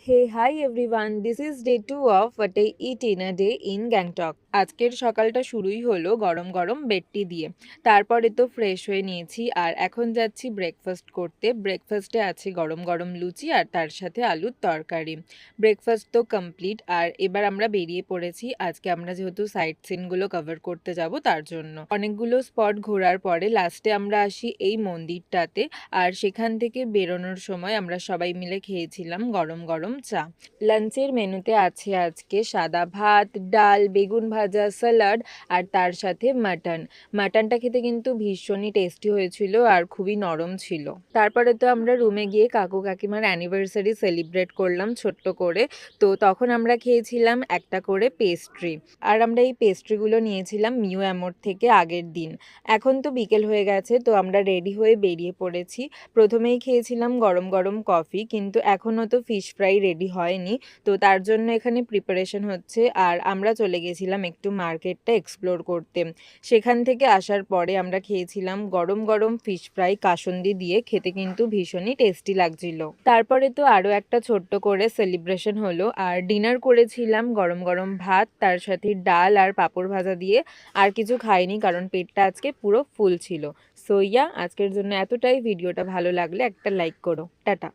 Hey, hi everyone. This is day 2 of What I Eat in a Day in Gangtok. আজকের সকালটা শুরুই হলো গরম গরম বেডটি দিয়ে। তারপরে তো ফ্রেশ হয়ে নিয়েছি আর এখন যাচ্ছি ব্রেকফাস্ট করতে। ব্রেকফাস্টে আছে গরম গরম লুচি আর তার সাথে আলুর তরকারি। ব্রেকফাস্ট তো কমপ্লিট আর এবার আমরা বেরিয়ে পড়েছি। আজকে আমরা যেহেতু সাইট সিনগুলো কভার করতে যাব তার জন্য। অনেকগুলো স্পট ঘোরার পরে লাস্টে আমরা আসি এই মন্দিরটাতে আর সেখান থেকে বেরোনোর সময় আমরা সবাই মিলে খেয়েছিলাম গরম গরম চা। লাঞ্চের মেনুতে আছে আজকে সাদা ভাত, ডাল, বেগুন ভাজা, স্যালাড আর তার সাথে মাটন। মাটনটা খেতে কিন্তু ভীষণই টেস্টি হয়েছিল আর খুবই নরম ছিল। তারপরে তো আমরা রুমে গিয়ে কাকু কাকিমার অ্যানিভার্সারি সেলিব্রেট করলাম ছোট্ট করে। তো তখন আমরা খেয়েছিলাম একটা করে পেস্ট্রি আর আমরা এই পেস্ট্রিগুলো নিয়েছিলাম মিউ অ্যামোর থেকে আগের দিন। এখন তো বিকেল হয়ে গেছে, তো আমরা রেডি হয়ে বেরিয়ে পড়েছি। প্রথমেই খেয়েছিলাম গরম গরম কফি, কিন্তু এখনও তো ফিশ ফ্রাই রেডি হয়নি, তো তার জন্য এখানে প্রিপারেশন হচ্ছে। আর আমরা চলে গেছিলাম একটু মার্কেটটা এক্সপ্লোর করতে। সেখান থেকে আসার পরে আমরা খেয়েছিলাম গরম গরম ফিশ ফ্রাই কাসুন্দি দিয়ে, খেতে কিন্তু ভীষণই টেস্টি লাগছিল। তারপরে তো আরও একটা ছোট্ট করে সেলিব্রেশন হলো আর ডিনার করেছিলাম গরম গরম ভাত, তার সাথে ডাল আর পাঁপড় ভাজা দিয়ে। আর কিছু খাইনি কারণ পেটটা আজকে পুরো ফুল ছিল। সো ইয়া, আজকের জন্য এতটাই। ভিডিওটা ভালো লাগলে একটা লাইক করো। টাটা।